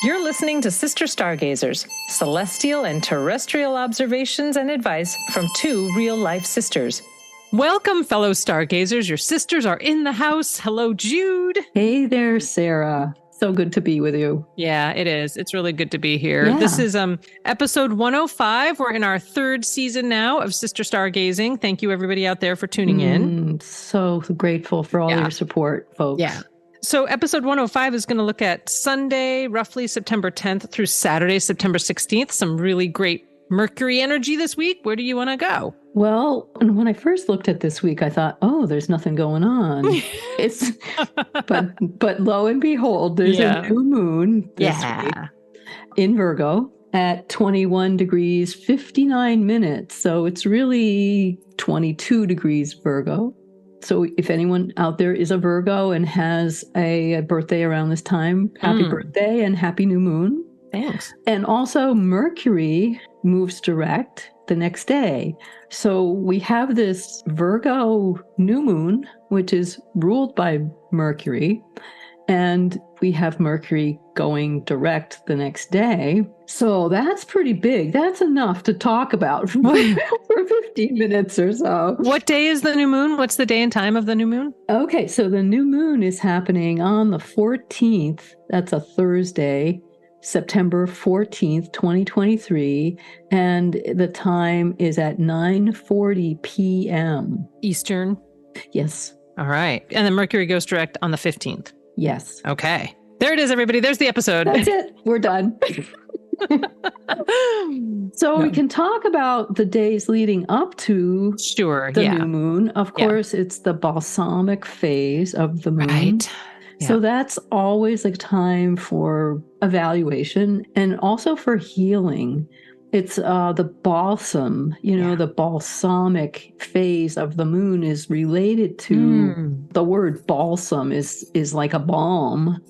You're listening to Sister Stargazers, celestial and terrestrial observations and advice from two real-life sisters. Welcome, fellow Stargazers. Your sisters are in the house. Hello, Jude. Hey there, Sarah. So good to be with you. Yeah, it is. It's really good to be here. Yeah. This is episode 105. We're in our third season now of Sister Stargazing. Thank you, everybody out there, for tuning in. So grateful for all your support, folks. Yeah. So episode 105 is going to look at Sunday, roughly September 10th through Saturday, September 16th. Some really great Mercury energy this week. Where do you want to go? Well, when I first looked at this week, I thought, oh, there's nothing going on. but lo and behold, there's a new moon this week in Virgo at 21 degrees, 59 minutes. So it's really 22 degrees Virgo. So if anyone out there is a Virgo and has a birthday around this time, happy birthday and happy new moon. Thanks. And also Mercury moves direct the next day. So we have this Virgo new moon, which is ruled by Mercury. And we have Mercury going direct the next day. So that's pretty big. That's enough to talk about for 15 minutes or so. What day is the new moon? What's the day and time of the new moon? Okay, so the new moon is happening on the 14th. That's a Thursday, September 14th, 2023. And the time is at 9:40 p.m. Eastern? Yes. All right. And then Mercury goes direct on the 15th. Yes. Okay. There it is, everybody. There's the episode. That's it. We're done. So we can talk about the days leading up to the new moon. Of course, it's the balsamic phase of the moon. Right. Yeah. So that's always a time for evaluation and also for healing. It's the balsam, the balsamic phase of the moon is related to the word balsam is like a balm,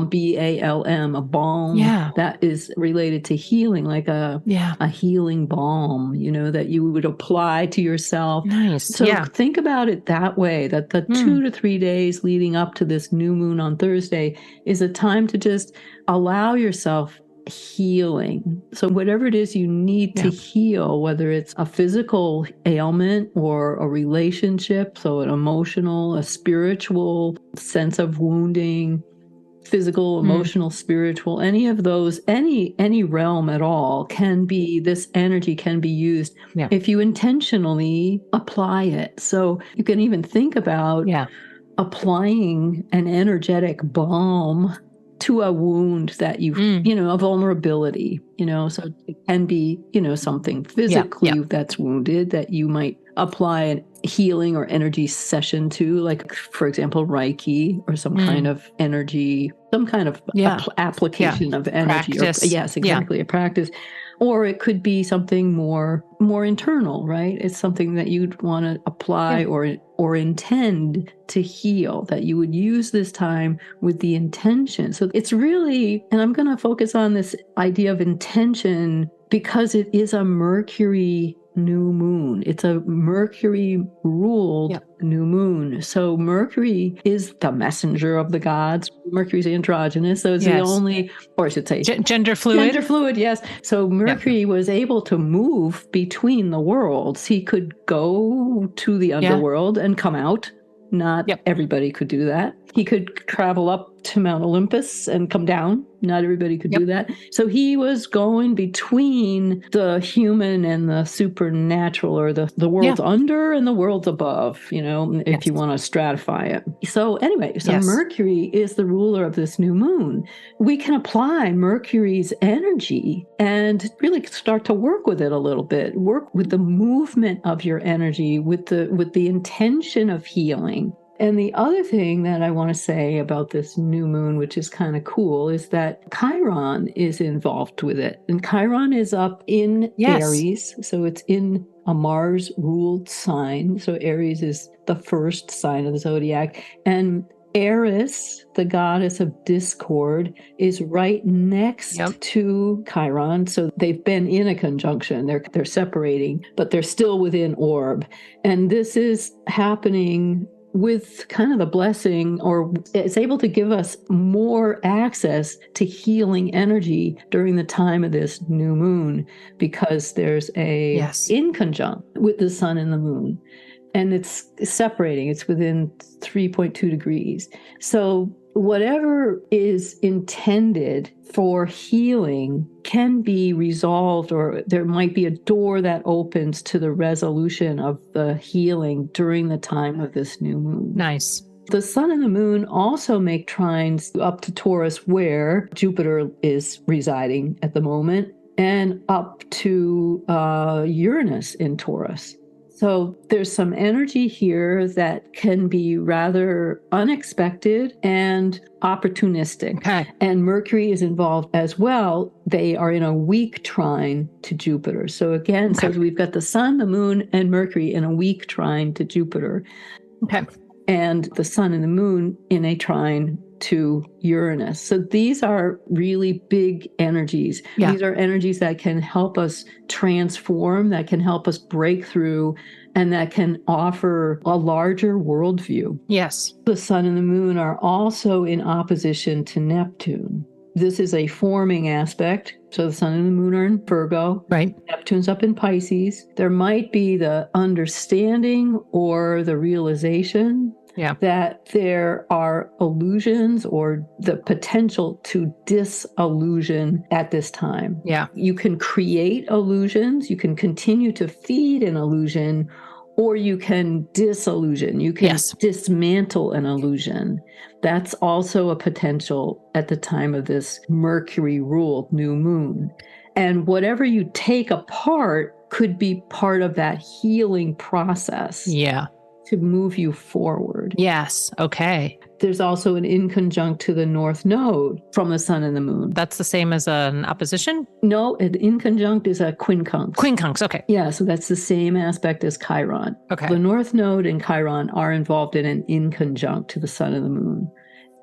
B-A-L-M, a balm that is related to healing, like a healing balm, that you would apply to yourself. Nice. So think about it that way, that the 2 to 3 days leading up to this new moon on Thursday is a time to just allow yourself healing. So whatever it is you need to heal, whether it's a physical ailment or a relationship, so an emotional, a spiritual sense of wounding, physical, emotional, spiritual, any of those, any realm at all this energy can be used if you intentionally apply it. So you can even think about applying an energetic balm to a wound that you, a vulnerability, so it can be, something physically that's wounded that you might apply a healing or energy session to, like, for example, Reiki or some kind of energy, some kind of application of energy. Practice. A practice. Or it could be something more internal, right? It's something that you'd want to apply or intend to heal, that you would use this time with the intention. So it's really, and I'm going to focus on this idea of intention because it is a Mercury new moon. It's a Mercury ruled new moon. So Mercury is the messenger of the gods. Mercury's androgynous. So it's the only, or I should say gender fluid. Gender fluid, yes. So Mercury was able to move between the worlds. He could go to the underworld and come out. Not everybody could do that. He could travel up to Mount Olympus and come down. Not everybody could do that. So he was going between the human and the supernatural, or the worlds under and the worlds above, if you want to stratify it. So anyway, Mercury is the ruler of this new moon. We can apply Mercury's energy and really start to work with it a little bit, work with the movement of your energy, with the intention of healing. And the other thing that I want to say about this new moon, which is kind of cool, is that Chiron is involved with it. And Chiron is up in Aries. So it's in a Mars-ruled sign. So Aries is the first sign of the zodiac. And Eris, the goddess of discord, is right next to Chiron. So they've been in a conjunction. They're separating, but they're still within orb. And this is happening with kind of the blessing, or it's able to give us more access to healing energy during the time of this new moon, because there's a in conjunct with the sun and the moon. And it's separating, it's within 3.2 degrees. So whatever is intended for healing can be resolved, or there might be a door that opens to the resolution of the healing during the time of this new moon. Nice. The sun and the moon also make trines up to Taurus, where Jupiter is residing at the moment, and up to Uranus in Taurus. So there's some energy here that can be rather unexpected and opportunistic. Okay. And Mercury is involved as well. They are in a weak trine to Jupiter. So again, so we've got the sun, the moon, and Mercury in a weak trine to Jupiter. Okay. And the sun and the moon in a trine to Uranus. So these are really big energies. Yeah. These are energies that can help us transform, that can help us break through, and that can offer a larger worldview. Yes. The sun and the moon are also in opposition to Neptune. This is a forming aspect. So the sun and the moon are in Virgo. Right. Neptune's up in Pisces. There might be the understanding or the realization that there are illusions or the potential to disillusion at this time. Yeah. You can create illusions. You can continue to feed an illusion, or you can disillusion. You can dismantle an illusion. That's also a potential at the time of this Mercury ruled new moon. And whatever you take apart could be part of that healing process. Yeah. To move you forward. Yes. Okay. There's also an inconjunct to the North Node from the sun and the moon. That's the same as an opposition? No, an inconjunct is a quincunx. Quincunx, okay. Yeah, so that's the same aspect as Chiron. Okay. The North Node and Chiron are involved in an inconjunct to the sun and the moon.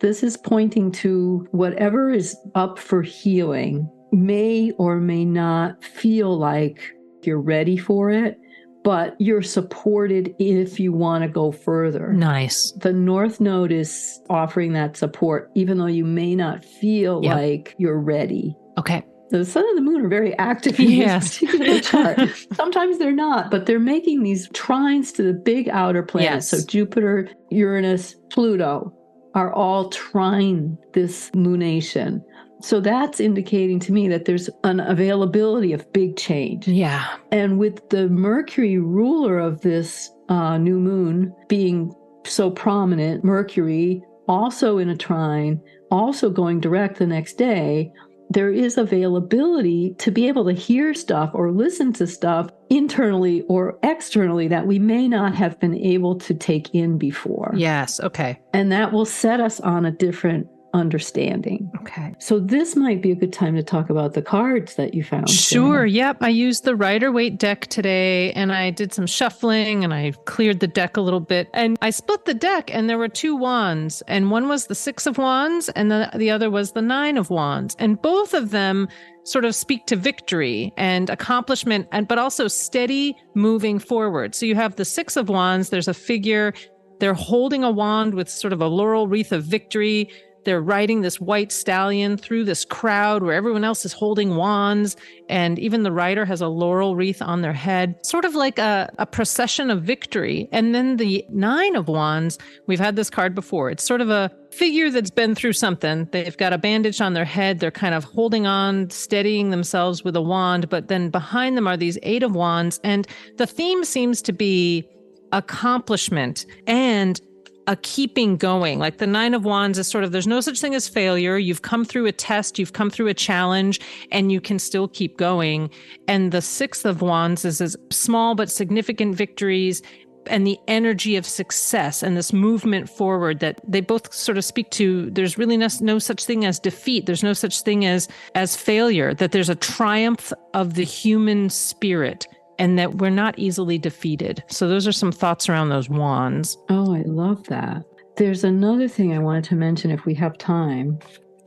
This is pointing to whatever is up for healing may or may not feel like you're ready for it, but you're supported if you want to go further. Nice. The North Node is offering that support, even though you may not feel like you're ready. Okay. The sun and the moon are very active in this particular chart. Sometimes they're not, but they're making these trines to the big outer planets. So Jupiter, Uranus, Pluto are all trine this lunation. So that's indicating to me that there's an availability of big change. Yeah. And with the Mercury ruler of this new moon being so prominent, Mercury also in a trine, also going direct the next day, there is availability to be able to hear stuff or listen to stuff internally or externally that we may not have been able to take in before. Yes. Okay. And that will set us on a different understanding. Okay. So this might be a good time to talk about the cards that you found. Sure. Yep. I used the Rider-Waite deck today, and I did some shuffling, and I cleared the deck a little bit, and I split the deck, and there were two wands, and one was the 6 of Wands, and the other was the 9 of Wands, and both of them sort of speak to victory and accomplishment, but also steady moving forward. So you have the 6 of Wands. There's a figure. They're holding a wand with sort of a laurel wreath of victory. They're riding this white stallion through this crowd where everyone else is holding wands, and even the rider has a laurel wreath on their head, sort of like a procession of victory. And then the 9 of Wands, we've had this card before. It's sort of a figure that's been through something. They've got a bandage on their head. They're kind of holding on, steadying themselves with a wand, but then behind them are these 8 of Wands. And the theme seems to be accomplishment and a keeping going. Like the 9 of Wands is sort of, there's no such thing as failure. You've come through a test, you've come through a challenge, and you can still keep going. And the 6 of Wands is small but significant victories and the energy of success and this movement forward that they both sort of speak to. There's really no such thing as defeat. There's no such thing as failure, that there's a triumph of the human spirit, and that we're not easily defeated. So those are some thoughts around those wands. Oh, I love that. There's another thing I wanted to mention if we have time.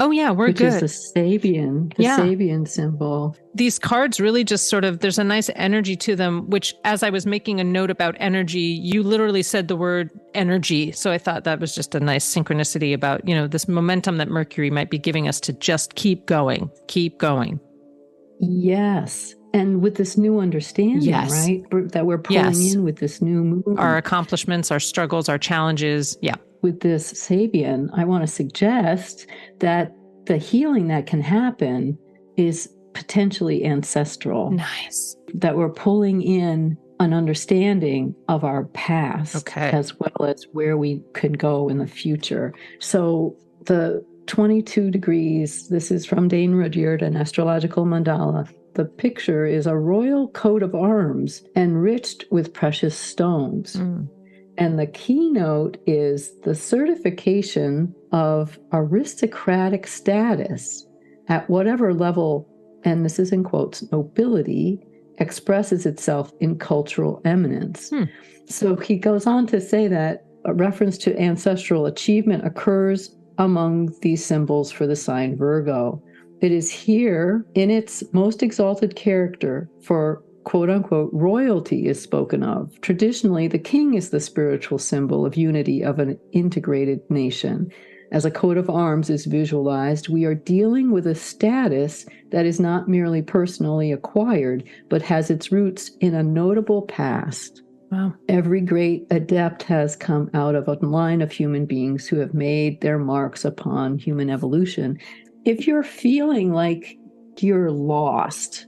Oh, yeah, we're good. Which is the Sabian, Sabian symbol. These cards really just sort of, there's a nice energy to them, which as I was making a note about energy, you literally said the word energy. So I thought that was just a nice synchronicity about, this momentum that Mercury might be giving us to just keep going, keep going. Yes. And with this new understanding, right? That we're pulling in with this new moon. Our accomplishments, our struggles, our challenges. Yeah. With this Sabian, I want to suggest that the healing that can happen is potentially ancestral. Nice. That we're pulling in an understanding of our past, as well as where we can go in the future. So the 22 degrees, this is from Dane Rudyard, an astrological mandala. The picture is a royal coat of arms enriched with precious stones. And the keynote is the certification of aristocratic status at whatever level, and this is in quotes, nobility, expresses itself in cultural eminence. So he goes on to say that a reference to ancestral achievement occurs among these symbols for the sign Virgo. It is here in its most exalted character for quote unquote royalty is spoken of. Traditionally, the king is the spiritual symbol of unity of an integrated nation. As a coat of arms is visualized, we are dealing with a status that is not merely personally acquired, but has its roots in a notable past. Wow. Every great adept has come out of a line of human beings who have made their marks upon human evolution. If you're feeling like you're lost,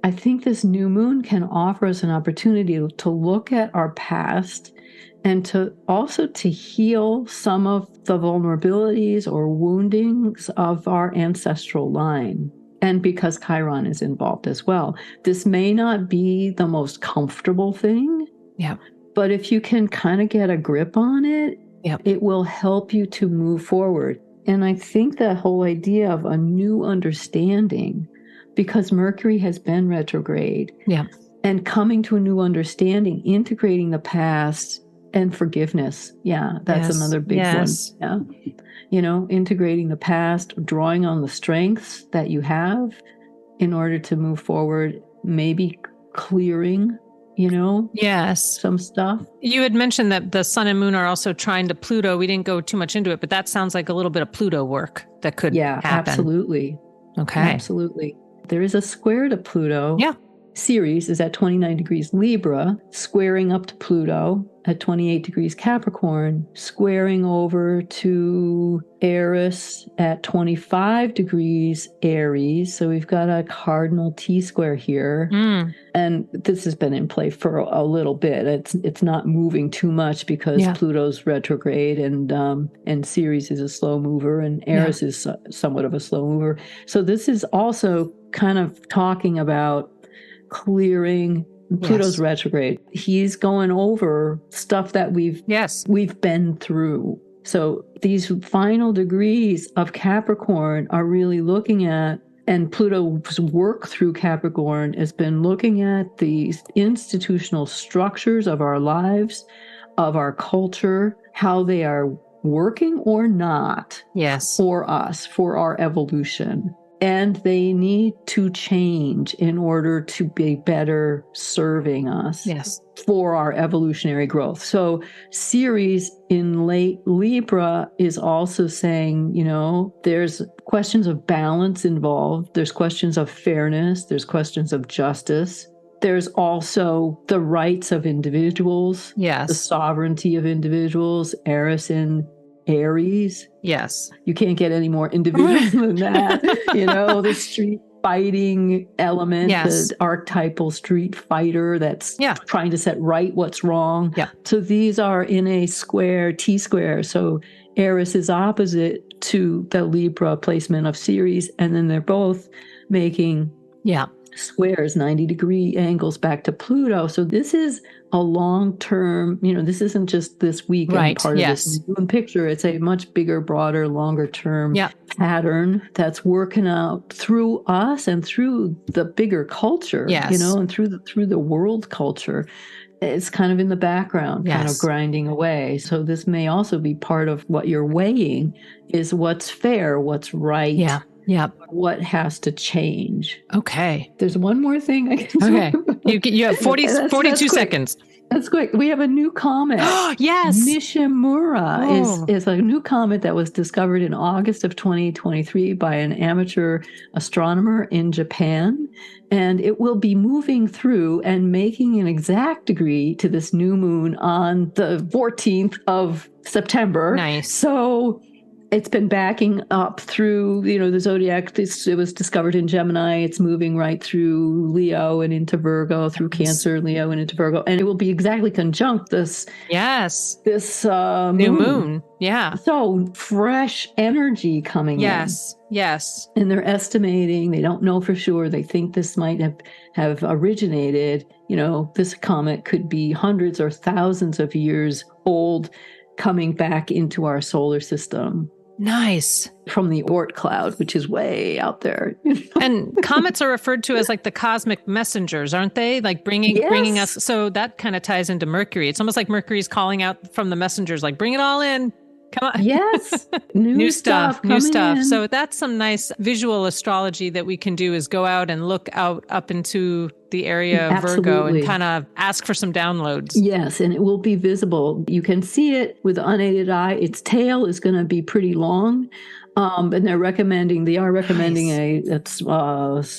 I think this new moon can offer us an opportunity to look at our past and to also to heal some of the vulnerabilities or woundings of our ancestral line. And because Chiron is involved as well, this may not be the most comfortable thing. But if you can kind of get a grip on it, it will help you to move forward. And I think the whole idea of a new understanding, because Mercury has been retrograde, and coming to a new understanding, integrating the past and forgiveness. That's another big one. Integrating the past, drawing on the strengths that you have in order to move forward, maybe clearing some stuff. You had mentioned that the sun and moon are also trine to Pluto. We didn't go too much into it, but that sounds like a little bit of Pluto work that could happen. Absolutely. Okay. Absolutely. There is a square to Pluto. Ceres is at 29 degrees Libra, squaring up to Pluto at 28 degrees Capricorn, squaring over to Eris at 25 degrees Aries. So we've got a cardinal T-square here. And this has been in play for a little bit. It's not moving too much because Pluto's retrograde and Ceres is a slow mover and Eris is somewhat of a slow mover. So this is also kind of talking about clearing. Pluto's retrograde. He's going over stuff that we've been through. So these final degrees of Capricorn are really looking at, and Pluto's work through Capricorn has been looking at the institutional structures of our lives, of our culture, how they are working or not for us, for our evolution. And they need to change in order to be better serving us for our evolutionary growth. So Ceres in late Libra is also saying, there's questions of balance involved. There's questions of fairness. There's questions of justice. There's also the rights of individuals, the sovereignty of individuals. Eris in Aries. You can't get any more individual than that. The street fighting element, the archetypal street fighter that's trying to set right what's wrong. So these are in a square, T-square. So Eris is opposite to the Libra placement of Ceres, and then they're both making squares, 90-degree angles back to Pluto. So this is a long-term, this isn't just this weekend part of this moon picture. It's a much bigger, broader, longer-term pattern that's working out through us and through the bigger culture, and through the world culture. It's kind of in the background, kind of grinding away. So this may also be part of what you're weighing is what's fair, what's right. What has to change. Okay. There's one more thing I can talk about. You have 42 seconds. That's great. We have a new comet. Yes. Nishimura is a new comet that was discovered in August of 2023 by an amateur astronomer in Japan. And it will be moving through and making an exact degree to this new moon on the 14th of September. Nice. So it's been backing up through, the zodiac. It was discovered in Gemini. It's moving right through Leo and into Virgo, through Cancer, Leo, and into Virgo. And it will be exactly conjunct this new moon. Yeah. So fresh energy coming in. Yes. And they're estimating, they don't know for sure. They think this might have originated, this comet could be hundreds or thousands of years old, coming back into our solar system. Nice. From the Oort cloud, which is way out there. And comets are referred to as like the cosmic messengers, aren't they? Like bringing us. So that kind of ties into Mercury. It's almost like Mercury's calling out from the messengers, like, bring it all in. Come on. Yes. New stuff. In. So that's some nice visual astrology that we can do, is go out and look out up into the area of Virgo and kind of ask for some downloads. Yes. And it will be visible. You can see it with the unaided eye. Its tail is going to be pretty long. And they are recommending a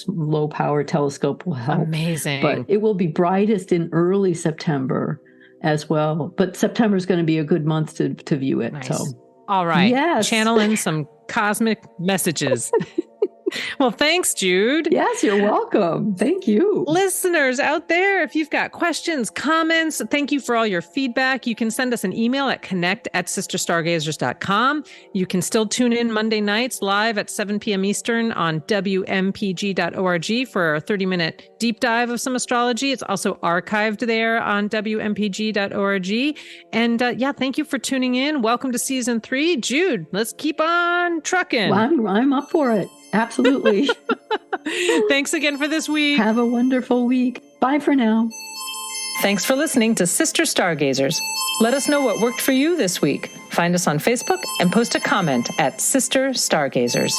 low power telescope will help. Amazing. But it will be brightest in early September as well. But September is going to be a good month to view it. Nice. So, all right. Yes. Channel in some cosmic messages. Well, thanks, Jude. Yes, you're welcome. Thank you. Listeners out there, if you've got questions, comments, thank you for all your feedback. You can send us an email at connect@sisterstargazers.com. You can still tune in Monday nights live at 7 p.m. Eastern on WMPG.org for a 30-minute deep dive of some astrology. It's also archived there on WMPG.org. And thank you for tuning in. Welcome to season 3. Jude, let's keep on trucking. Well, I'm up for it. Absolutely. Thanks again for this week. Have a wonderful week. Bye for now. Thanks for listening to Sister Stargazers. Let us know what worked for you this week. Find us on Facebook and post a comment at Sister Stargazers.